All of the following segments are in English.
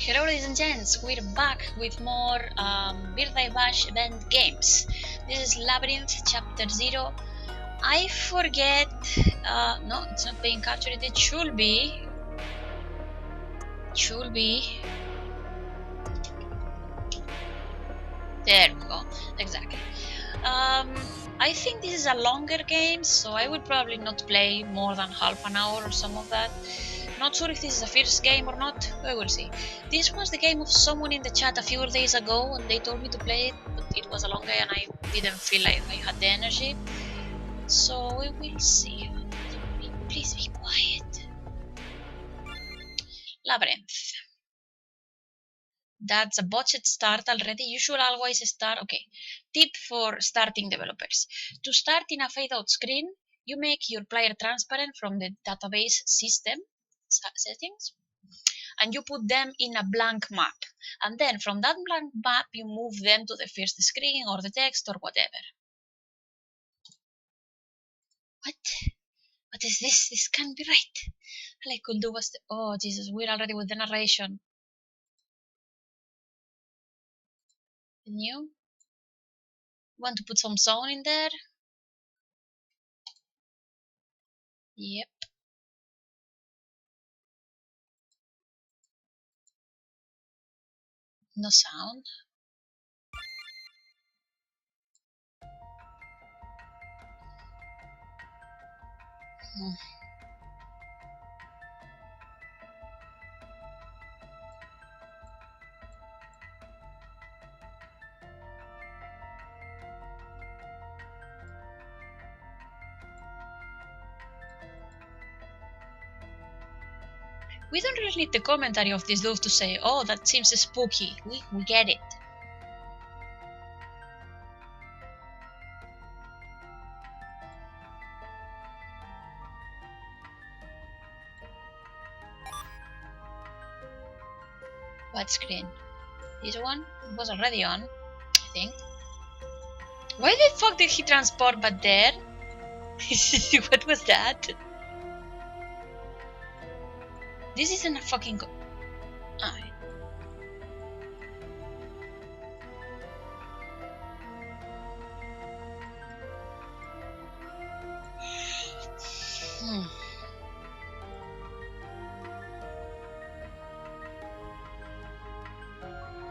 Hello ladies and gents, we're back with more Birthday Bash event games. This is Labyrinth chapter 0. I forget, no, it's not being captured, it should be. There we go, exactly. I think this is a longer game, so I would probably not play more than half an hour or some of that. Not sure if this is the first game or not, we will see. This was the game of someone in the chat a few days ago and they told me to play it, but it was a long day and I didn't feel like I had the energy. So we will see. Please be quiet. Labyrinth. That's a botched start already. You should always start. Okay. Tip for starting developers. To start in a fade out screen, you make your player transparent from the database system settings and you put them in a blank map. And then from that blank map, you move them to the first screen or the text or whatever. What? What is this? This can't be right. All I could do was oh Jesus, we're already with the narration. New? Want to put some sound in there? Yep. No sound. We don't really need the commentary of this dude to say, oh, that seems spooky. We get it. What screen? This one? It was already on, I think. Why the fuck did he transport but there? What was that? This isn't a fucking ah.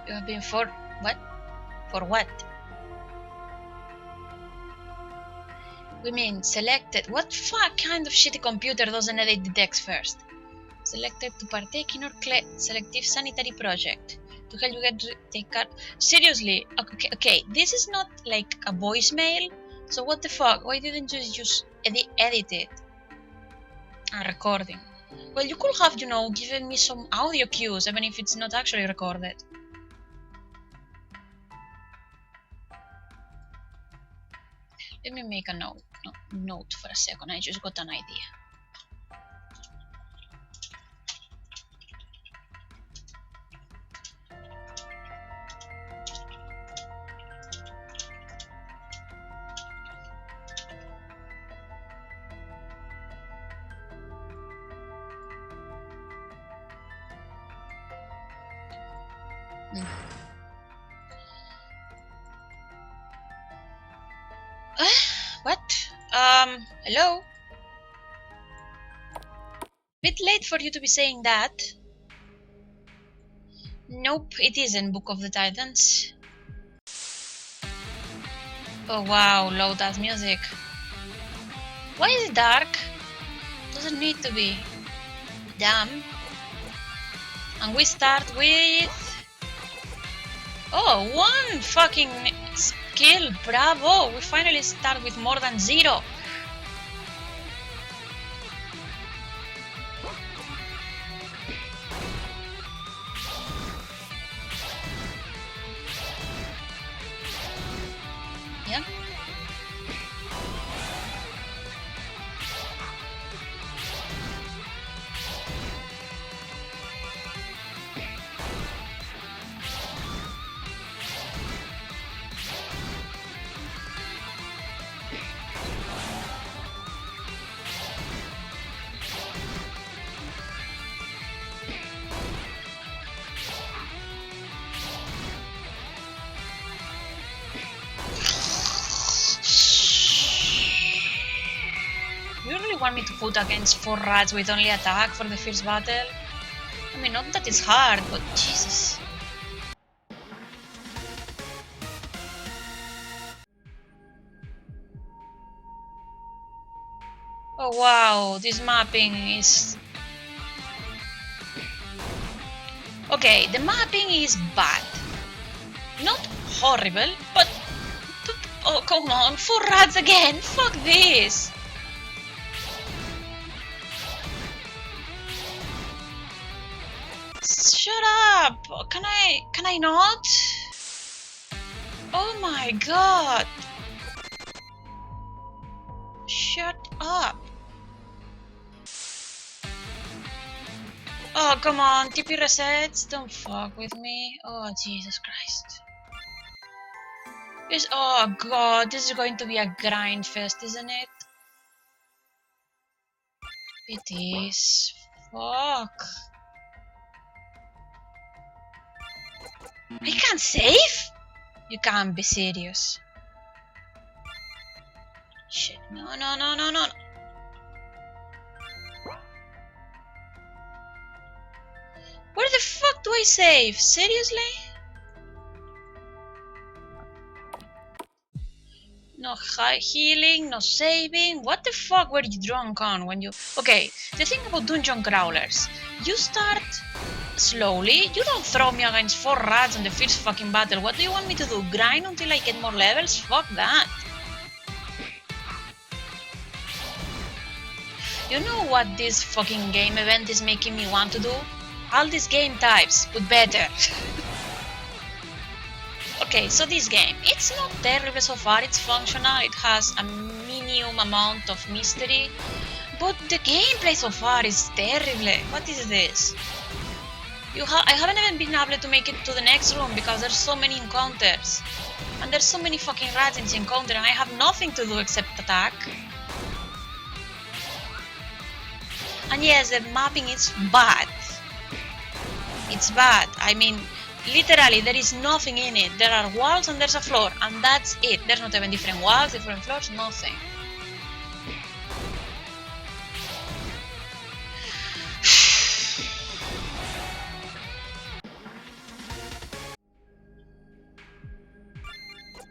You have been for what? For what? We mean selected. What fuck kind of shitty computer doesn't edit the text first? Selected to partake in our selective sanitary project to help you take care. Seriously, okay, this is not like a voicemail. So what the fuck? Why didn't you just edit it? A recording. Well, you could have, given me some audio cues, even if it's not actually recorded. Let me make a note for a second. I just got an idea. What? Hello? Bit late for you to be saying that. Nope, it isn't Book of the Titans. Oh wow, loud ass music. Why is it dark? Doesn't need to be. Damn. And we start with... Oh, one fucking skill, bravo! We finally start with more than 0. Yeah. want me to put against 4 rats with only attack for the first battle? I mean, not that it's hard, but Jesus. Oh wow, this mapping is... Okay, the mapping is bad. Not horrible, but... Oh, come on, 4 rats again! Fuck this! Shut up! Can I not? Oh my god! Shut up! Oh, come on, TP resets? Don't fuck with me. Oh, Jesus Christ. Oh god, this is going to be a grind fest, isn't it? It is. Fuck. I can't save? You can't be serious. Shit, no. Where the fuck do I save? Seriously? No healing, no saving. What the fuck were you drunk on when you... Okay, the thing about dungeon crawlers. You start slowly. You don't throw me against 4 rats on the first fucking battle. What do you want me to do? Grind until I get more levels? Fuck that. You know what this fucking game event is making me want to do? All these game types, but better. Okay, so this game, it's not terrible so far, it's functional, it has a minimum amount of mystery, but the gameplay so far is terrible. What is this? I haven't even been able to make it to the next room because there's so many encounters. And there's so many fucking rats in this encounter and I have nothing to do except attack. And yes, the mapping is bad. It's bad. I mean, literally, there is nothing in it. There are walls and there's a floor, and that's it. There's not even different walls, different floors, nothing.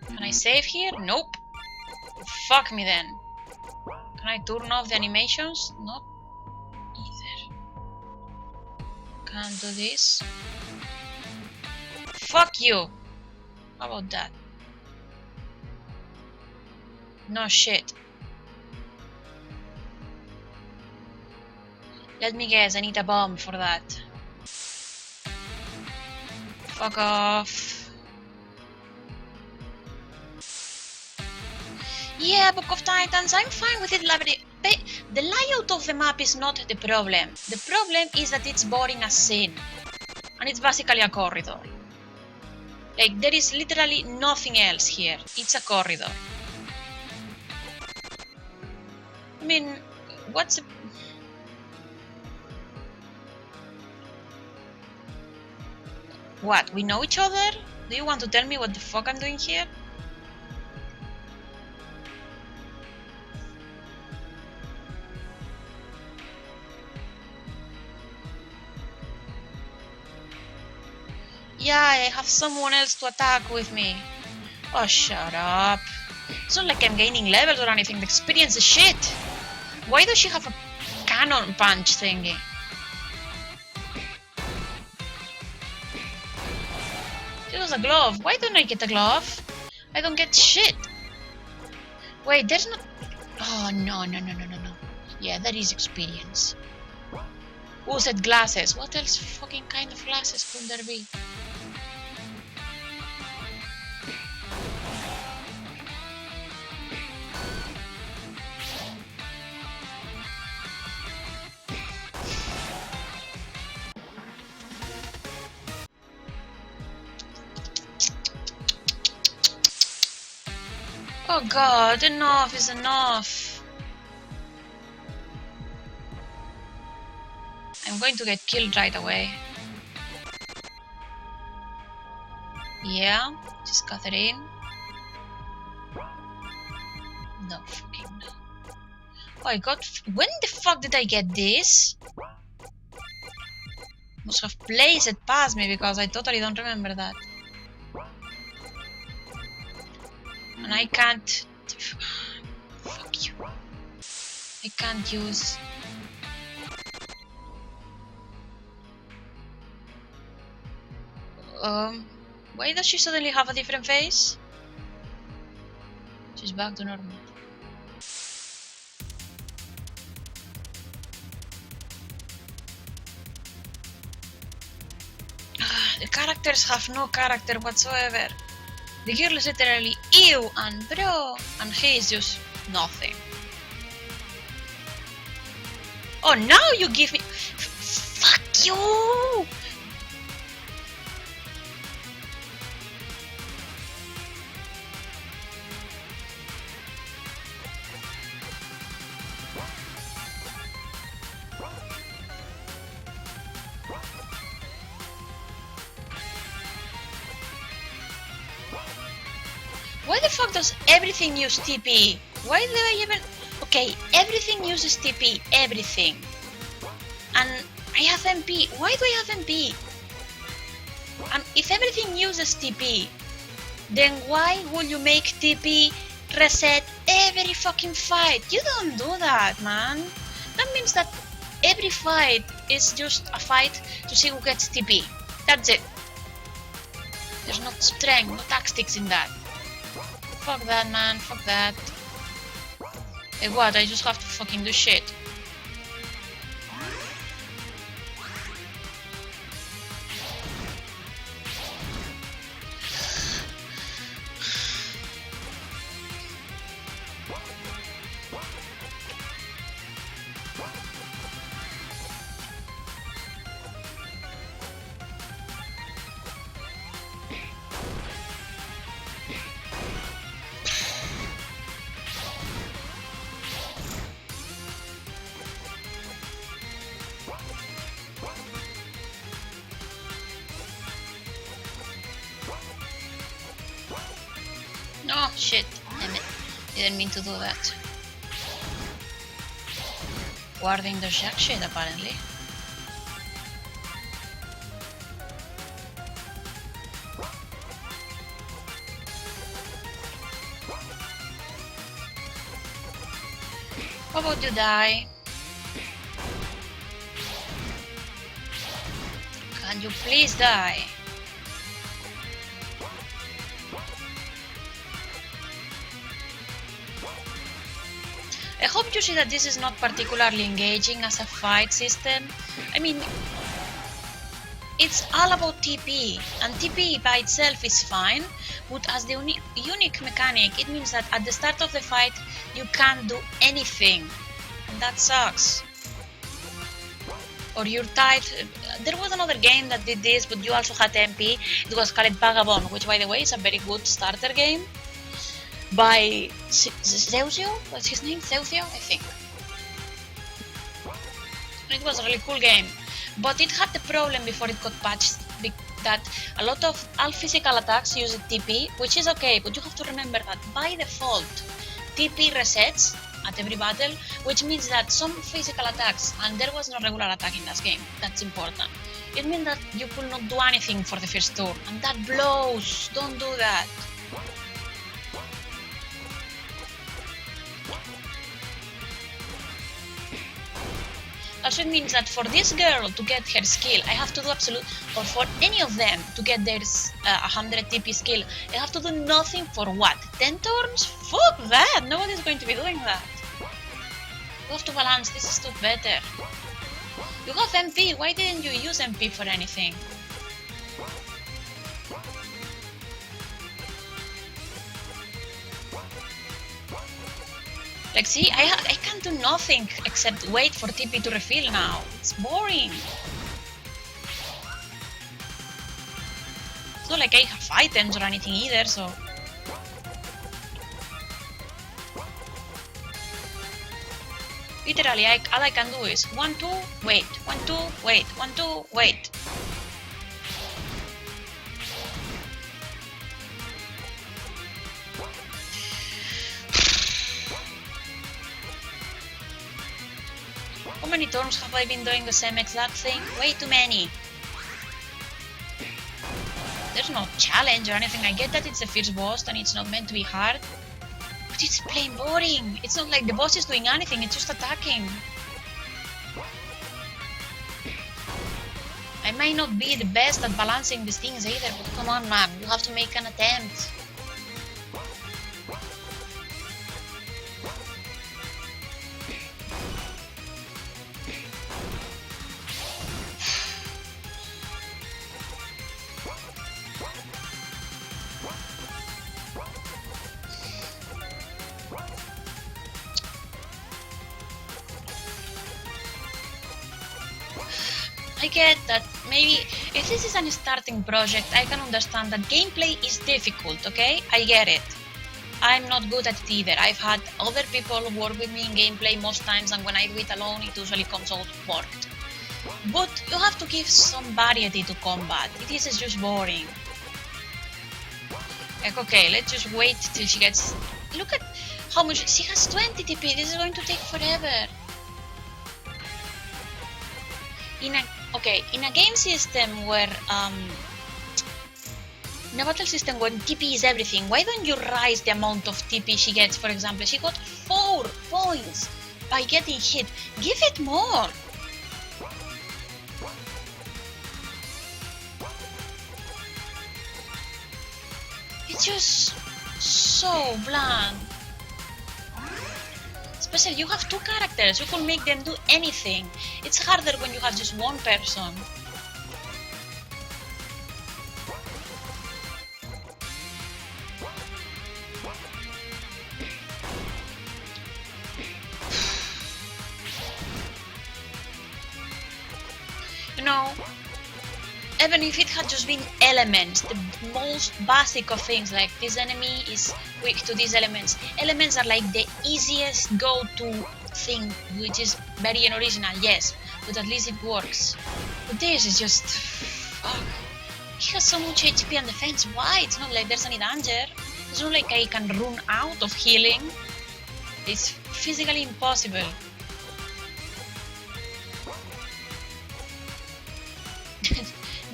Can I save here? Nope. Fuck me then. Can I turn off the animations? Not either. Can't do this. Fuck you! How about that? No shit. Let me guess, I need a bomb for that. Fuck off. Yeah, Book of Titans, I'm fine with it, Labyrinth. The layout of the map is not the problem. The problem is that it's boring as sin. And it's basically a corridor. Like, there is literally nothing else here. It's a corridor. I mean, what's... What, we know each other? Do you want to tell me what the fuck I'm doing here? Yeah, I have someone else to attack with me. Oh, shut up. It's not like I'm gaining levels or anything. The experience is shit. Why does she have a cannon punch thingy? It was a glove. Why don't I get a glove? I don't get shit. Wait, there's not... Oh, no. Yeah, that is experience. Who said glasses? What else fucking kind of glasses could there be? Oh god, enough is enough. I'm going to get killed right away. Yeah, just Catherine. No fucking no. Oh, I got... When the fuck did I get this? Must have placed it past me because I totally don't remember that. And I can't... Fuck you. I can't use... Why does she suddenly have a different face? She's back to normal. The characters have no character whatsoever. The girl is literally ew and bro, and he is just nothing. Oh, now you give me... Fuck you! Why the fuck does everything use TP? Why do I even... Okay, everything uses TP, everything. And I have MP. Why do I have MP? And if everything uses TP, then why would you make TP reset every fucking fight? You don't do that, man. That means that every fight is just a fight to see who gets TP. That's it. There's no strength, no tactics in that. Fuck that, man. Fuck that. Hey, what? I just have to fucking do shit. Oh shit, damn it. Didn't mean to do that. Guarding the jack shit apparently. How about you die? Can you please die? I hope you see that this is not particularly engaging as a fight system. I mean, it's all about TP, and TP by itself is fine, but as the unique mechanic, it means that at the start of the fight, you can't do anything, and that sucks. Or you're tied. There was another game that did this, but you also had MP. It was called Vagabond, which by the way is a very good starter game. By Zeusio? What's his name? Zeusio, I think. It was a really cool game, but it had the problem before it got patched that a lot of all physical attacks use TP, which is okay, but you have to remember that by default TP resets at every battle, which means that some physical attacks, and there was no regular attack in that game, that's important. It means that you could not do anything for the first turn, and that blows. Don't do that. Also, it means that for this girl to get her skill, I have to do or for any of them to get their 100 TP skill, I have to do nothing for what? 10 turns? Fuck that! Nobody's going to be doing that. You have to balance, this is too better. You have MP, why didn't you use MP for anything? Like, see, I can't do nothing except wait for TP to refill now. It's boring. It's not like I have items or anything either, so... Literally, all I can do is 1, 2, wait, 1, 2, wait, 1, 2, wait. many turns have I been doing the same exact thing? Way too many. There's no challenge or anything. I get that it's the first boss and it's not meant to be hard. But it's plain boring. It's not like the boss is doing anything, it's just attacking. I might not be the best at balancing these things either, but come on man, you have to make an attempt. I get that maybe if this is a starting project, I can understand that gameplay is difficult, okay? I get it. I'm not good at it either. I've had other people work with me in gameplay most times, and when I do it alone, it usually comes out worked. But you have to give some variety to combat. This is just boring. Like, okay, let's just wait till she gets... Look at how much... She has 20 TP. This is going to take forever. In a game system where in a battle system when TP is everything, why don't you raise the amount of TP she gets? For example, she got 4 points by getting hit. Give it more. It's just so bland. Especially you have 2 characters, you can make them do anything. It's harder when you have just one person. You know, even if it had just been elements, the most basic of things, like this enemy is weak to these elements. Elements are like the easiest go-to thing, which is very unoriginal, yes, but at least it works. But this is just... fuck. He has so much HP and defense, why? It's not like there's any danger. It's not like I can run out of healing. It's physically impossible.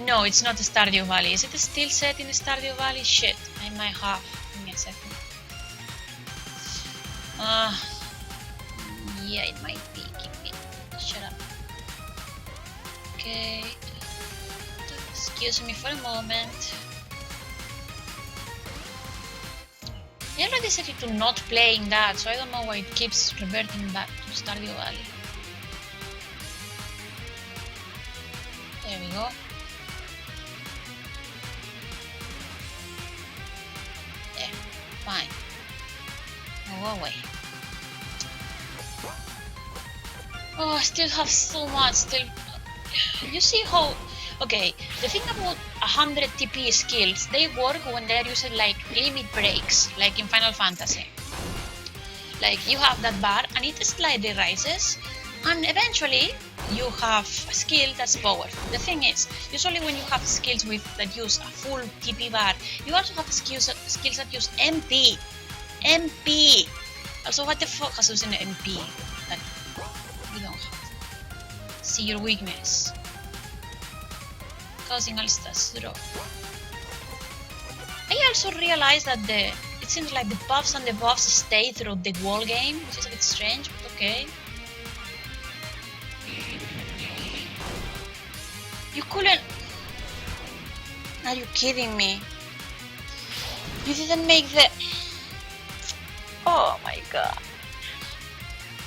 No, it's not Stardew Valley. Is it still set in Stardew Valley? Shit, I might have. Give me a second. Yeah, it might be. Shut up. Okay. Excuse me for a moment. I already set it to not playing that, so I don't know why it keeps reverting back to Stardew Valley. There we go. Fine. Now go away. Oh, I still have so much still. You see how... Okay, the thing about 100 TP skills, they work when they're using like limit breaks, like in Final Fantasy. Like you have that bar and it slightly rises, and eventually you have a skill that's powerful. The thing is, usually when you have skills that use a full TP bar, you also have skills that use MP. MP! Also, what the fuck has using MP that you don't have? See your weakness. Causing all stats to drop. I also realized that it seems like the buffs and debuffs stay throughout the whole game, which is a bit strange, but okay. You couldn't... Are you kidding me? You didn't make the... Oh my god.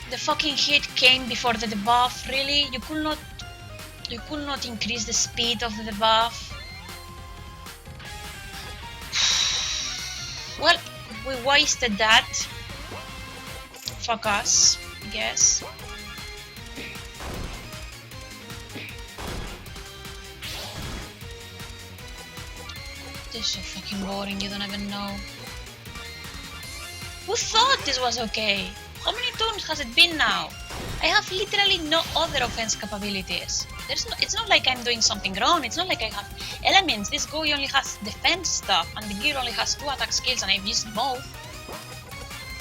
The fucking hit came before the debuff, really? You could not increase the speed of the debuff? Well, we wasted that. Fuck us, I guess. This is so fucking boring, you don't even know. Who thought this was okay? How many turns has it been now? I have literally no other offense capabilities. It's not like I'm doing something wrong, it's not like I have elements. This guy only has defense stuff and the gear only has 2 attack skills and I've used both.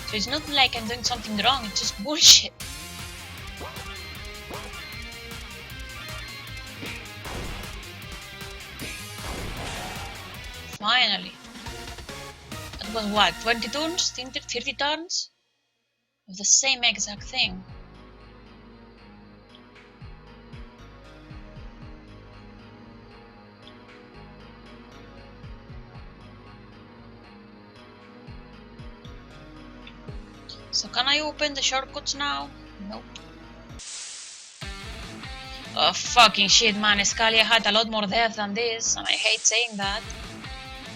So it's not like I'm doing something wrong, it's just bullshit. finally. That was what, 20 turns? 30 turns? Of the same exact thing. So can I open the shortcuts now? Nope. Oh fucking shit, man, Scalia had a lot more depth than this, and I hate saying that.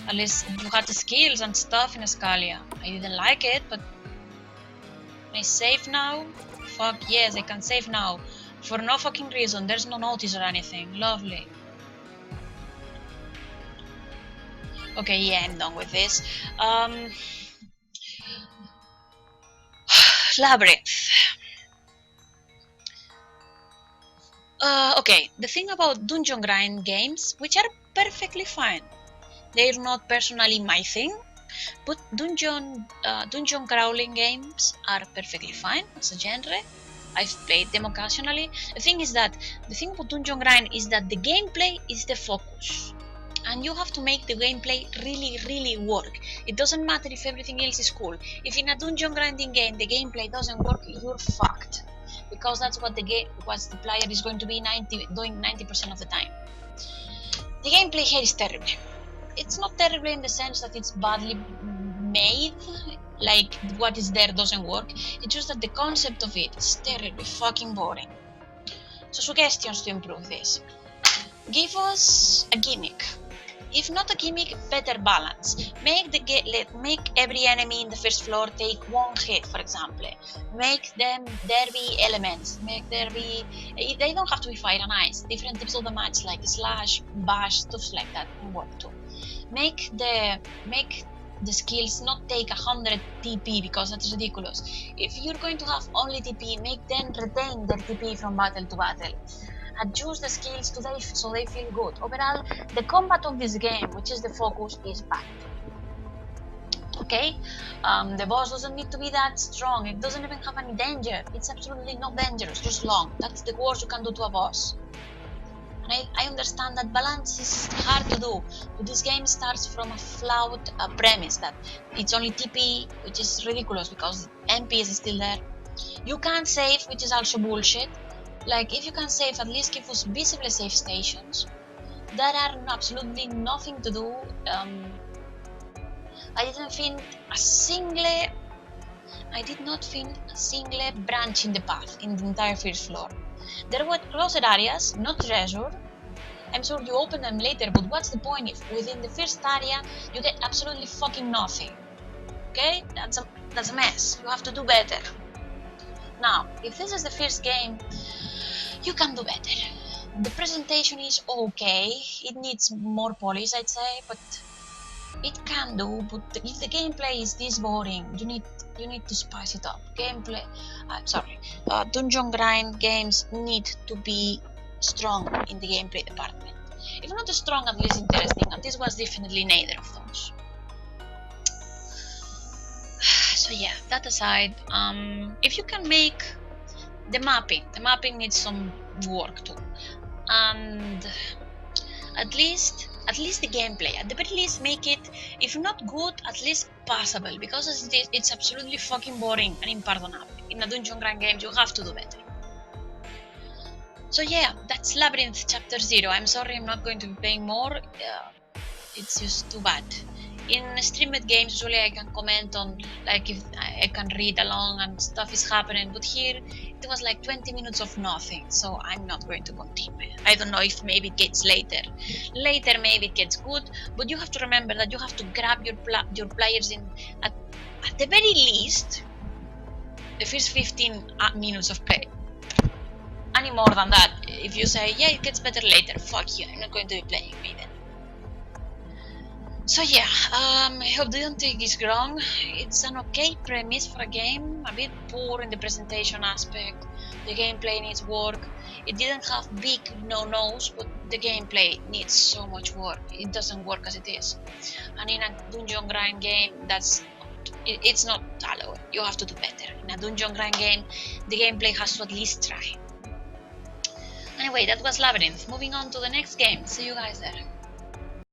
At least you had the skills and stuff in Scalia. I didn't like it, but... Can I save now? Fuck yes, I can save now. For no fucking reason, there's no notice or anything. Lovely. Okay, yeah, I'm done with this. Labyrinth. Okay, the thing about dungeon grind games, which are perfectly fine. They're not personally my thing, but dungeon crawling games are perfectly fine as a genre. I've played them occasionally. The thing about dungeon grind is that the gameplay is the focus. And you have to make the gameplay really work. It doesn't matter if everything else is cool. If in a dungeon grinding game the gameplay doesn't work, you're fucked. Because that's what the player is going to be doing 90% of the time. The gameplay here is terrible. It's not terrible in the sense that it's badly made, like what is there doesn't work. It's just that the concept of it is terribly fucking boring. So suggestions to improve this. Give us a gimmick. If not a gimmick, better balance. Make every enemy in the first floor take one hit, for example. Make there be elements. They don't have to be fire and ice. Different types of the match like slash, bash, stuff like that can work too. Make the skills not take 100 TP because that's ridiculous. If you're going to have only TP, make them retain their TP from battle to battle. Adjust the skills so they feel good. Overall, the combat of this game, which is the focus, is bad. Okay? The boss doesn't need to be that strong. It doesn't even have any danger. It's absolutely not dangerous, just long. That's the worst you can do to a boss. And I understand that balance is hard to do, but this game starts from a flawed premise that it's only TP, which is ridiculous because MP is still there. You can't save, which is also bullshit. Like, if you can save, at least give us visible save stations. That are absolutely nothing to do. I did not find a single branch in the path in the entire first floor. There were closed areas, not treasure. I'm sure you open them later, but what's the point if within the first area you get absolutely fucking nothing? Okay? That's a mess. You have to do better. Now, if this is the first game, you can do better. The presentation is okay. It needs more polish, I'd say, but it can do. But if the gameplay is this boring, you need to spice it up. Dungeon grind games need to be strong in the gameplay department. If not strong, at least interesting. And this was definitely neither of those. So yeah, that aside, if you can make the mapping needs some work too, and at least the gameplay, at the very least, make it, if not good, at least passable, because it's absolutely fucking boring and unpardonable. In a dungeon grind game, you have to do better. So yeah, that's Labyrinth Chapter 0. I'm sorry I'm not going to be playing more. It's just too bad. In streamed games, usually I can comment on, like, if I can read along and stuff is happening, but here it was like 20 minutes of nothing, so I'm not going to continue. I don't know if maybe it gets later. Later maybe it gets good, but you have to remember that you have to grab your players in at the very least the first 15 minutes of play. Any more than that, if you say, yeah, it gets better later, fuck you, I'm not going to be playing me then. So yeah, I hope you don't take this wrong. It's an okay premise for a game, a bit poor in the presentation aspect. The gameplay needs work. It didn't have big no-nos, but the gameplay needs so much work. It doesn't work as it is. And in a dungeon grind game, it's not allowed. You have to do better. In a dungeon grind game, the gameplay has to at least try. Anyway, that was Labyrinth. Moving on to the next game. See you guys there.